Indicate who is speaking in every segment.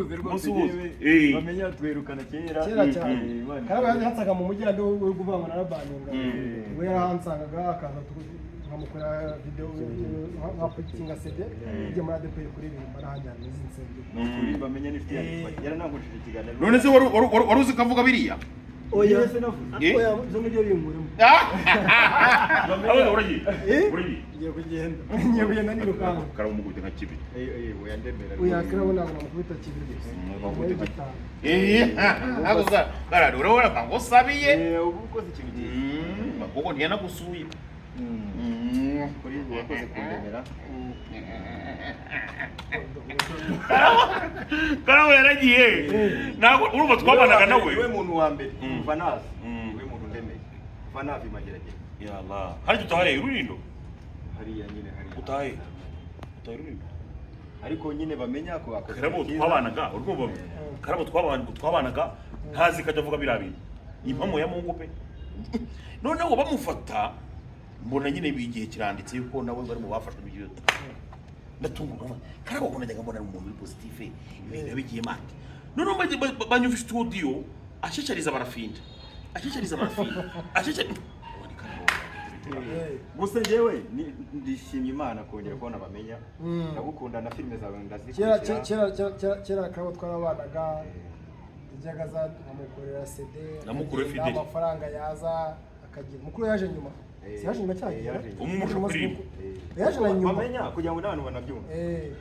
Speaker 1: ndakuze rwose bamenya twerukana kera
Speaker 2: cyane kandi hatsaga mu mujyi andi wo kuvanga na baninga we yahansangaga akaza nkamukora video nkapikinga CD ije muri ADP kuri ibintu barahajyana n'izinsenge
Speaker 1: kuri bamenya n'ifite yara nakoresheje ikiganiro
Speaker 3: none se wari uzi kavuga biriya
Speaker 2: oya se navuga oya zo muri binkuremo
Speaker 3: aho uragiye
Speaker 2: ngiye kugenda nirukanga
Speaker 3: kara umugute nka kibi
Speaker 1: oya ndemera
Speaker 2: oya karabona ngo mukubita kibi
Speaker 3: aguza karari urabona bango sabiye
Speaker 1: ubu ukoze ikintu cyiza
Speaker 3: bakoko ntiyanagusuye
Speaker 1: kuri wakoze kundemera
Speaker 3: karawe yaragiye ntabwo urumva twabanaga nawe
Speaker 1: we muntu wa mbere Vanazi we muntu ndemeye Vanazi mageragere
Speaker 3: yalla hari tutahaye ururindo
Speaker 1: hariya nyine hariya
Speaker 3: utahaye ururindo
Speaker 1: ariko nyine bamenya ko bakoze
Speaker 3: karabo twabanaga urumva karabo twabanaga ntazi kajya avuga birabi impamo ya Mungu pe noneho bamufata mbona nyine bigiye kiranditse yuko nawe bari mu bafashwe bigiye ndatungurwa karabo kunajyaga mbona umuntu uri positive ibintu bigiye mate noneho banyumva studio ashishariza barafinda
Speaker 1: gusa njyewe ndishimye Imana kongera kubona bamenya ndagukunda na filime zawe ndazikurikira
Speaker 2: kera karabo twarabanaga ijyaga za namukorera CD
Speaker 3: namukorera Fidel
Speaker 2: amafaranga yaza akagira mukuru yaje nyuma yaje nyuma cyane yaje nyuma
Speaker 1: bamenya kugira ngo n'abantu banabyumva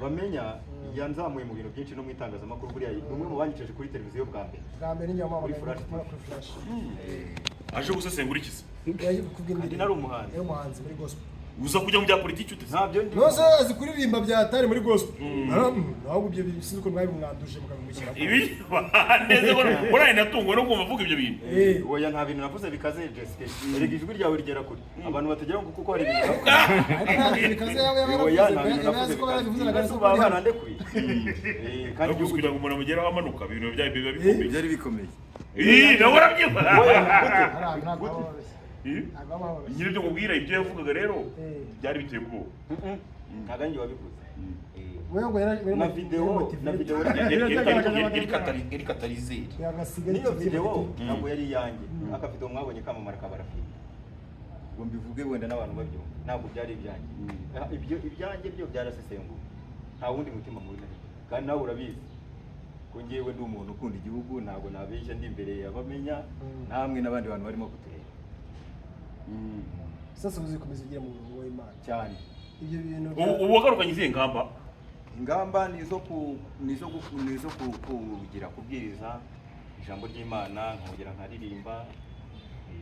Speaker 1: bamenya yanzamuye mu bintu byinshi no mu itangazamakuru buriya umwe mu banyiceje kuri televiziyo bwa mbere
Speaker 2: n'inyama
Speaker 1: kuri Flash
Speaker 3: aje gusesengura ikisi
Speaker 1: kandi nari umuhanzi
Speaker 2: muri gospel
Speaker 3: uza kujya mu bya politiki ute
Speaker 1: ntabyo ndi
Speaker 2: nose azi kuririmba byatari muri gospel naho ibyo sinzi ko mwari mwanduje mukabimushyira
Speaker 3: ibi neze ko nari natungwe no kumva avuga ibyo bintu
Speaker 1: oya nta bintu navuze bikaze Jessica erega ijwi ryawe rigera kure abantu bategera ngo kuko hari ibintu
Speaker 2: bikaze yawe yaravuze ko barabivuze nagaso
Speaker 1: barandekuye
Speaker 3: kandi kugira ngo umuntu amugeraho amanuka ibintu bikomeye
Speaker 1: byari bikomeye
Speaker 3: nawe urabyumva
Speaker 2: ntabwo
Speaker 3: nyine byo kubwira ibyo yavugaga rero byari biteye ubwoba
Speaker 1: ntabwo njye wabivuze
Speaker 2: na
Speaker 1: video
Speaker 3: iri katalizeri
Speaker 1: niyo video ntabwo yari iyanjye akavido mwabonye kamamara kabarafite ngo mbivuge wenda n'abantu babyumva ntabwo byari ibyanjye ibyanjye byo byarasesenguwe nta wundi mutima mubi kandi nawe urabizi ko ngewe ndi umuntu ukunda igihugu ntabwo nabeshya ndi imbere y'abamenya namwe n'abandi bantu barimo kutureba
Speaker 2: sasa uzikomeza ugira mu rugo w'Imana
Speaker 1: cyane
Speaker 2: ibyo bintu
Speaker 3: ubu wagarukanye izihe
Speaker 1: ingamba nizo kugira kubwiriza ijambo ry'Imana nkongera nkaririmba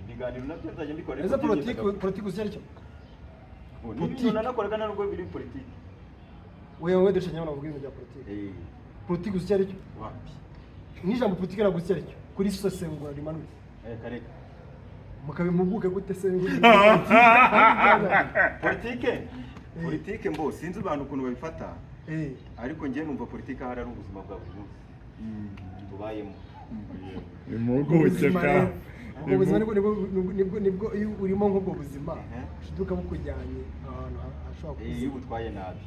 Speaker 1: ibiganiro nabyo nzajya mbikora
Speaker 2: eza politiki uzi aricyo
Speaker 1: politiki nanakoraga na rugo biri politiki
Speaker 2: wewe dushe nyabona uvuga ibintu bya politiki uzi aricyo
Speaker 1: wapi
Speaker 2: n'ijambo politiki naguzi aricyo kuri sosengura rimanutse
Speaker 1: kareka
Speaker 2: mukabimuguke gute se
Speaker 1: politike mbo sinzi abantu ukuntu babifata ariko ngiye numva politike hari ubuzima bwa buri munsi tubayemo
Speaker 3: impuguke ka
Speaker 2: ubuzima nibwo urimo nk'ubwo buzima ushiduka bukujyanye ahantu hashobora kuba
Speaker 1: iyo ubutwaye nabi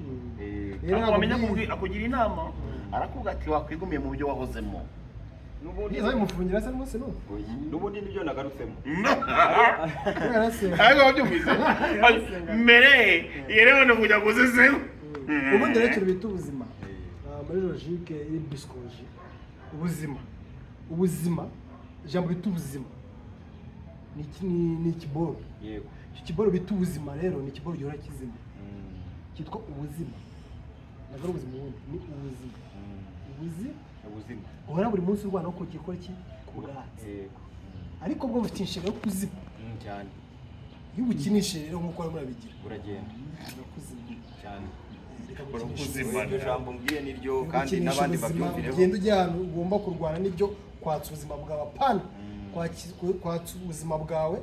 Speaker 3: wamenya akugira inama arakubwira ati wakwigumiye mu byo wahozemo
Speaker 2: mufungira se rwose
Speaker 1: n'ubundi nibyo nagarutsemo
Speaker 3: ariko wabyumvise mbere yerewe no kujya kuzisemo
Speaker 2: ubundi rero kintu bita ubuzima muri logique y'ibisikoji ubuzima ijambo bita ubuzima ni ikiboro
Speaker 1: yego
Speaker 2: icyo kiboro bita ubuzima rero ni ikiboro gihora kizima cyitwa ubuzima ntabwo ari ubuzima ubundi ni ubuzima uhora buri munsi urwana uko ukikora iki ku bwatsi ariko bwo bufite inshingano yo kuzima
Speaker 1: cyane
Speaker 2: iyo ubukinishe rero nk'uko barimo barabigira
Speaker 1: uragenda
Speaker 2: kuzima
Speaker 1: cyane
Speaker 3: kuzima
Speaker 1: iryo jambo mbwiye niryo kandi n'abandi babyumvireho
Speaker 2: ugenda ujya ahantu ugomba kurwana n'ibyo kwatsa ubuzima bwawe apana kwatsa ubuzima bwawe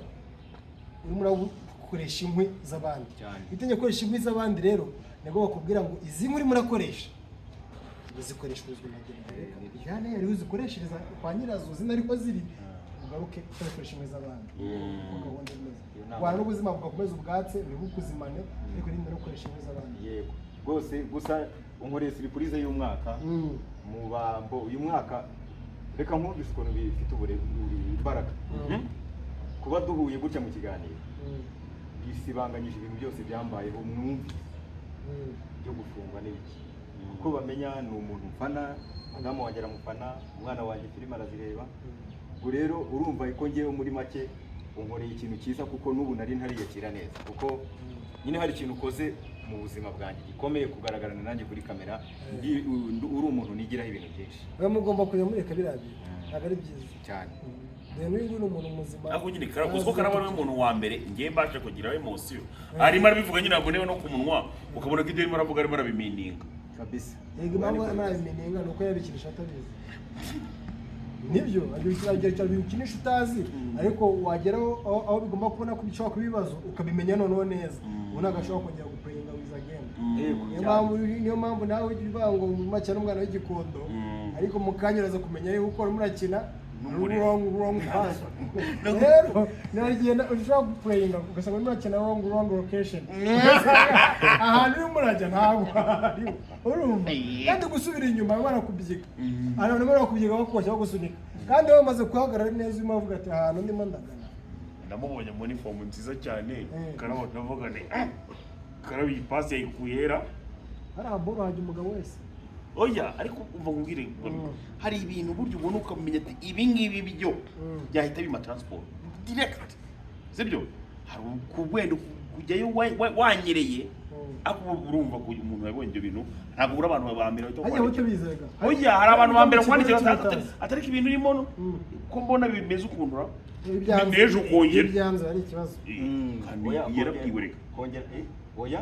Speaker 2: urimo urakoresha inkwi z'abandi itegeko gukoresha inkwi z'abandi rero nibwo bakubwira ngo izi nkwi urimo urakoresha uzikoresha ubuzima bwawe ijyane yari uzikoreshereza kwa nyirazo zina ariko ziri ugaruke ukoresha inkwi z'abandi gahunda neza wana n'ubuzima bugakomeza ubwatse uri kuzimane ariko rimwe no gukoresha inkwi z'abandi
Speaker 1: yego rwose gusa unkoreye surprise y'umwaka mu bambo uyu mwaka reka nkumvise ukuntu bifite imbaraga kuba duhuye gutya mu kiganiro bisibanganyije ibintu byose byambayeho mwumvise byo gufungwa n'ibiki kuko bamenya ni umuntu mfana madamu wanjye aramufana umwana wanjye filime arazireba ubwo rero urumva ko ngewe muri make unkoreye ikintu cyiza kuko n'ubu nari ntariyakira neza kuko nyine hari ikintu ukoze mu buzima bwanjye gikomeye kugaragarana nanjye kuri kamera uri umuntu nigiraho ibintu byinshi
Speaker 2: we mugomba kujya mureka biriya bintu ntabwo ari byiza
Speaker 1: cyane
Speaker 2: rero uyu ni umuntu muzima
Speaker 3: ariko nyine uziko karaba ari umuntu wa mbere ngiye mbashe kugira emotion arimo arabivuga nyine abonewe no ku munwa ukabona ko ibyo arimo aravuga arimo arabimininga
Speaker 1: kabisa
Speaker 2: yego impamvu arabimeninga ni uko yabikinisha atabizi nibyo agira bikinisha utazi ariko wageraho aho bigomba kubona ko bishobora kuba ibibazo ukabimenya noneho neza ubu ntabwo ashobora kongera gupurayinga wiza agenda niyo mpamvu nawe ujya uvuga ngo make n'umwana w'igikondo ariko mu kanya uraza kumenya yuko urimo urakina wrong pass rero nagenda ushobora gupurayinga ugasanga urimo urakina wrong location ahantu urimo urajya ntabwo urumva kandi gusubira inyuma barakubyiga abantu barakubyiga bakoshya bagusunika kandi wowe umaze kuhagarara neza urimo uvuga ati ahantu ndimo ndagana
Speaker 3: ndamubonye mu uniform nziza cyane karabo navuga ni karabo iyi pass yayikuyera
Speaker 2: hari aboro hajya umugabo wese
Speaker 3: oya ariko umva nkubwire hari ibintu buryo ubona ukamenya ati ibi ngibi byo byahita bima transport direct sibyo hari kubwenda kujyayo wanyereye ako urumva ko umuntu yabonye ibyo bintu ntabwo uri abantu babambira
Speaker 2: cyo kwandika hajya bizega
Speaker 3: oya hari abantu bambira kwandikira atari ibintu irimo ko mbona bimeze ukundura nejo kongera
Speaker 2: ibyanze ari ikibazo
Speaker 3: kandi yarabwibureka
Speaker 1: kongera oya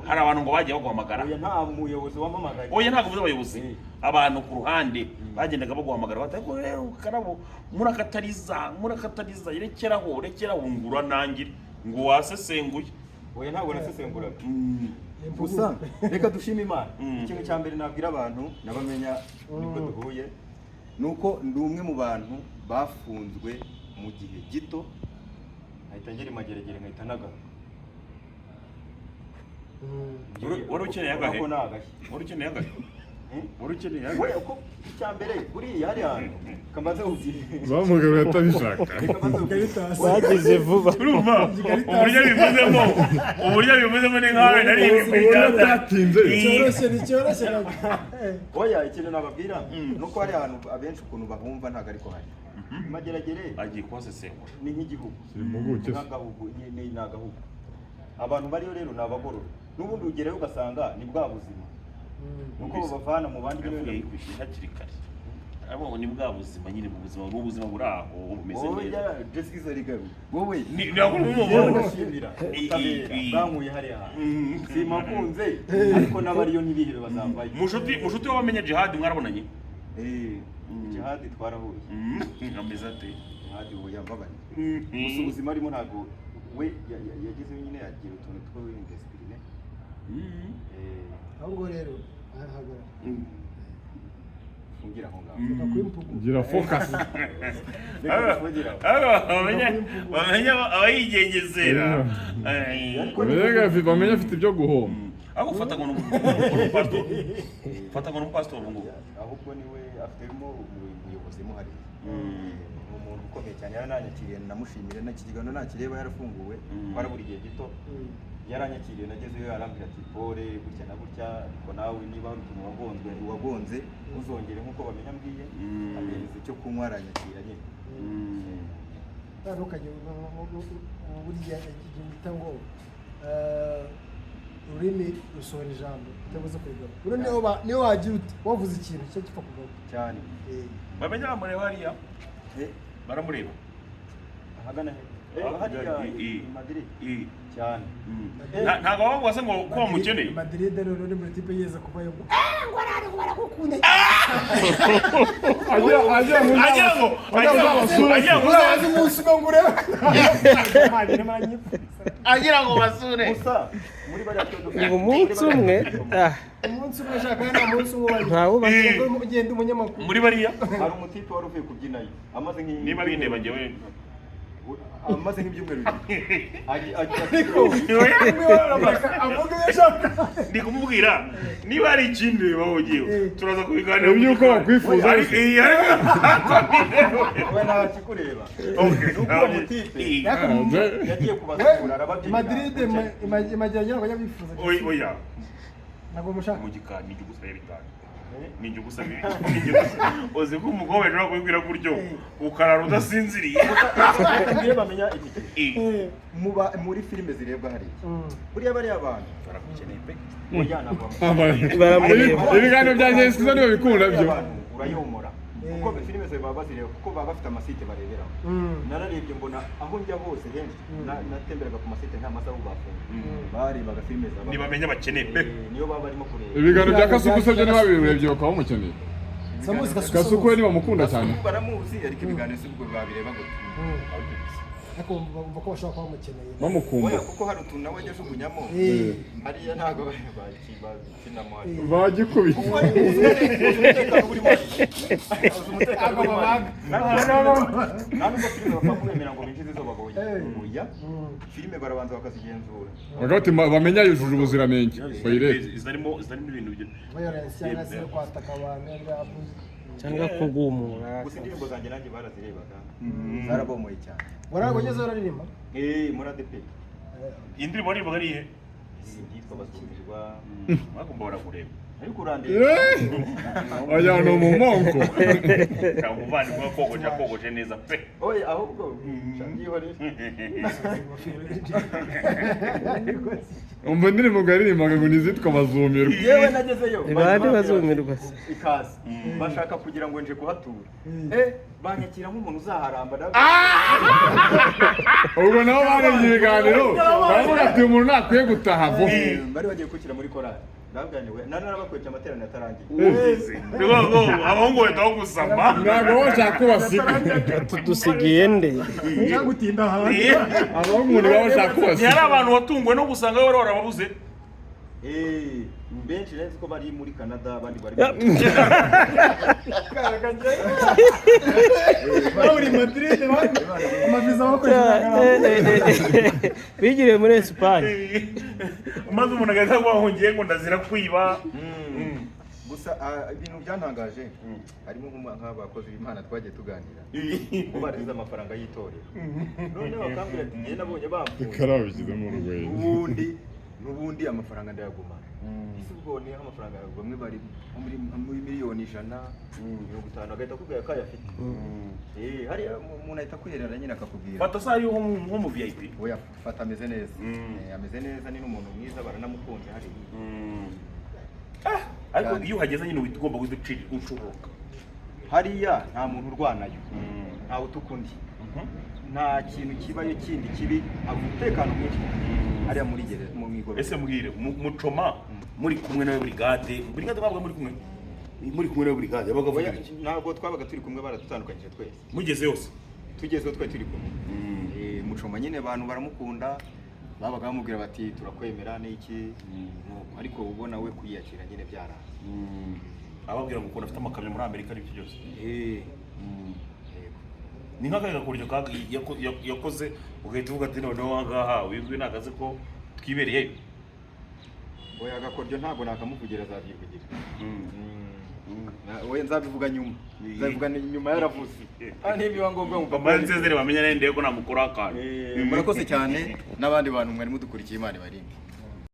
Speaker 3: hari abantu ngo bagiye baguhamagara
Speaker 1: oya nta muyobozi wamamagaye
Speaker 3: oya ntabwo uvuze abayobozi abantu ku ruhande bagendaga baguhamagara batako rero karabo murakatariza rekeraho ngura nangire ngo wasesenguye
Speaker 1: oya ntabwo nasesenguraga gusa reka dushime Imana ikintu cya mbere nabwira abantu nabamenya nibwo duhuye nuko ndi umwe mu bantu bafunzwe mu gihe gito ahita ngera imageragere nkahita nagaruka
Speaker 3: wari ukeneye agahe wari ukeneye agahe wari ukeneye agahe
Speaker 1: uko icyambere buriya hari hantu kamaze ubwire
Speaker 4: bamugaruye atabishaka
Speaker 2: bagize vuba
Speaker 3: urumva uburyo bivuzemo ni nkawe nari
Speaker 2: cyoroshye
Speaker 1: oya ikintu nababwira nuko hari ahantu abenshi ukuntu bahumva ntabwo ariko hari imageragere
Speaker 3: agiye kubasesengura
Speaker 1: ni nk'igihugu n'agahugu ni agahugu abantu bariyo rero ni abagorora n'ubundi ugerayo ugasanga ni bwa buzima nuko babavana mu bandi
Speaker 3: bintu yikwishyira hakiri kare abo ni bwa buzima nyine mu buzima n'ubuzima buri aho bumeze neza
Speaker 1: oya Jessica Rigaru wowe
Speaker 3: ni nako
Speaker 1: ndashimira bankuye hariya simakunze ariko n'abariyo ntibihebe bazambaye
Speaker 3: mushuti wabamenye Jihad mwarabonanye
Speaker 1: Jihad twarahuye
Speaker 3: ameze ate
Speaker 1: Jihad yambabaye gusa ubuzima arimo ntabwo we yagize nyine agira utuntu tw'indiscipline
Speaker 2: ahubwo rero ahagara
Speaker 1: fungira aho ngaho
Speaker 4: gira focus
Speaker 3: bamenya abayigengezera
Speaker 4: bamenya afite ibyo guhomba
Speaker 3: aho ufata ngo n'umupasitori ubu ngubu
Speaker 1: ahubwo niwe afitemo umuyobozi muhari umuntu ukomeye cyane yaranyakiriye namushimire n'iki kiganiro nakireba yarafunguwe barabura igihe gito yaranyakiriye nagezeyo arambwira ati pole gutya na gutya ariko nawe niba hari ukuntu wagonze uzongere nk'uko bamenya mbwiye ameze icyo kunywa aranyakira nyine
Speaker 2: ntukajye burya igihe bita ngo ururimi rusohora ijambo utabuze kurigaruka niyo wagira uti wavuze ikintu cyo gipfa kugaruka
Speaker 1: cyane
Speaker 3: bamenya bamureba hariya baramureba
Speaker 1: ahagana hariya Madrid cyane
Speaker 3: ntabwo waba wase ngo ko wamukeneye
Speaker 2: Madrid rero ni muri tipe yeza kuba yo ngo aragukunda
Speaker 3: agira ngo basure
Speaker 1: gusa muri bariya
Speaker 5: umunsi umwe
Speaker 2: ushaka nta munsi umwe ntawo bagenda ugenda umunyamakuru
Speaker 3: muri bariya
Speaker 1: hari umutipe wari uvuye kubyinayo amaze nk'iyi
Speaker 3: niba bindeba njyewe
Speaker 1: amaze nk'ibyumweru
Speaker 2: avuga iyo ashaka.
Speaker 3: ndi kumubwira niba hari ikindi bahugiye turaza kubiganira
Speaker 4: iby'uko bakwifuza
Speaker 1: we nta kikureba nuko uwo mutipe yagiye kubasura arababyina
Speaker 2: Madrid imajyanye ngo yabifuza.
Speaker 3: oya
Speaker 2: Ntabwo mushaka.
Speaker 3: mu gikari ni gusa yerekana ni gusa uzi ko umugabo ashobora kubibwira gutyo ukarara udasinziriye
Speaker 1: ngiye bamenya iki muri filime zirebwa hariya buriya bariya abantu barakukeneye pe
Speaker 4: ibiganiro bya Jessica nibo bikunda byo
Speaker 1: urayomora kuko filime zawe baba bazireba kuko baba bafite amasite bareberaho nararebye mbona aho njya hose henshi natemberaga ku masite nta masaha bafunze barebaga filime zaba
Speaker 3: ntibamenya bakeneye pe
Speaker 1: niyo baba barimo kureba
Speaker 4: ibiganiro bya Kasuku se byo ntibabirebye bakaba bamukeneye
Speaker 2: Samuzi
Speaker 4: Kasuku we ntibamukunda cyane
Speaker 1: baramuzi ariko ibiganiro si ubwo babireba gute
Speaker 2: ariko bumva ko bashobora kuba bamukeneye.
Speaker 4: bamukunda
Speaker 1: kuko hari utuntu nawe ajya ajugunyamo hariya ntabwo bakinamo
Speaker 4: bagikubita
Speaker 1: umutekano urimo umutekano urimo nta nubwo filime bapfa kumwemera ngo binjize izo babonye oya filime barabanza bakazigenzura
Speaker 4: bagati bamenya yujuje ubuziranenge bayirebe
Speaker 3: izarimo ibintu byo
Speaker 2: violence cyangwa se kwataka abantu
Speaker 5: cyangwa kugumura.
Speaker 1: gusa indirimbo zanjye nanjye barazirebaga zarabomoye cyane
Speaker 2: warageze uraririmba
Speaker 1: muri ADP
Speaker 3: indirimbo aririmbaga ari ihe
Speaker 1: yitwa basubizwa
Speaker 3: bagomba barakureba
Speaker 1: ariko urandeba
Speaker 4: oya no mu monko
Speaker 3: cyangwa umuvandimwe kogoje neza pe
Speaker 1: oya ahubwo cyangihore
Speaker 4: umva indirimbo ngaririmbaga ngo nizitwa amazumirwa
Speaker 1: yewe nagezeyo
Speaker 5: Bande bazumirwa se.
Speaker 1: ikaze bashaka kugira ngo nje kuhatura banyakira nk'umuntu uzaharamba
Speaker 4: ubwo nabo barebye ibiganiro baravuga ati umuntu ntakwiye gutaha vuba
Speaker 1: bari bagiye kwikira muri korali ndavuganiwe narabakwece amateraniro atarangiye
Speaker 3: abahungu bahita bagusama
Speaker 4: ntabwo bashaka kubasiga
Speaker 5: Tudusigiye nde?
Speaker 2: cyangwa gutinda hanze.
Speaker 4: abahungu ntibaba bashaka
Speaker 3: ntihari
Speaker 4: kubasiga
Speaker 3: abantu watunguwe no gusanga bari warababuze
Speaker 1: benshi nzi ko bari muri Canada abandi bari
Speaker 2: Bari Madrid amaviza bakoresha.
Speaker 5: Bigiriye muri Espagne.
Speaker 3: maze umuntu agahita wahungiye ngo ndazira kwiba
Speaker 1: gusa ibintu byantangaje harimo nk'abakozi b'Imana twagiye tuganira ngo barize amafaranga y'itorero noneho bakambwira ati njye nabonye bamfunze
Speaker 4: karabishyizemo urwenya
Speaker 1: n'ubundi amafaranga ndayagumana ese ubwo ni amafaranga bamwe bari muri miliyoni 150 agahita akubwira ko ayafite hari umuntu ahita kwiherera nyine akakubwira
Speaker 3: fata saa yo nko mu VIP
Speaker 1: oya fata ameze neza ameze neza ni n'umuntu mwiza baranamukunze hari
Speaker 3: ariko iyo uhageze nyine uhita ugomba gucira ucuruka
Speaker 1: hariya nta muntu urwanayo ntawe utukundi nta kintu kibayo kindi kibi umutekano mwinshi hariya muri gereza mu migoro
Speaker 3: ese mbwire mucoma muri kumwe nawe brigade bavuga muri kumwe nawe brigade yabaga vuga iki
Speaker 1: ntabwo twabaga turi kumwe baradutandukanyije twese
Speaker 3: mugeze yose
Speaker 1: tugezeho twari turi kumwe mucoma nyine abantu baramukunda babaga bamubwira bati turakwemera n'iki ariko ubona we kwiyakira nyine byaranga
Speaker 3: ababwira ngo ukuntu afite amakamyo muri Amerika n'ibyo byose ni nk'akaga kuryo yakoze ugahita uvuga ati noneho ahangaha wizwe nagaze ko twibereye
Speaker 1: oya agakoryo ntabwo nakamuvugira azabyivugira oya nzabivuga nyuma nzabivuga nyuma yaravuze nibiba ngombwa ngo
Speaker 3: bamanzezere bamenye nende ko namukora akantu
Speaker 1: murakoze cyane n'abandi bantu mwari mudukurikiye Imana ibarinde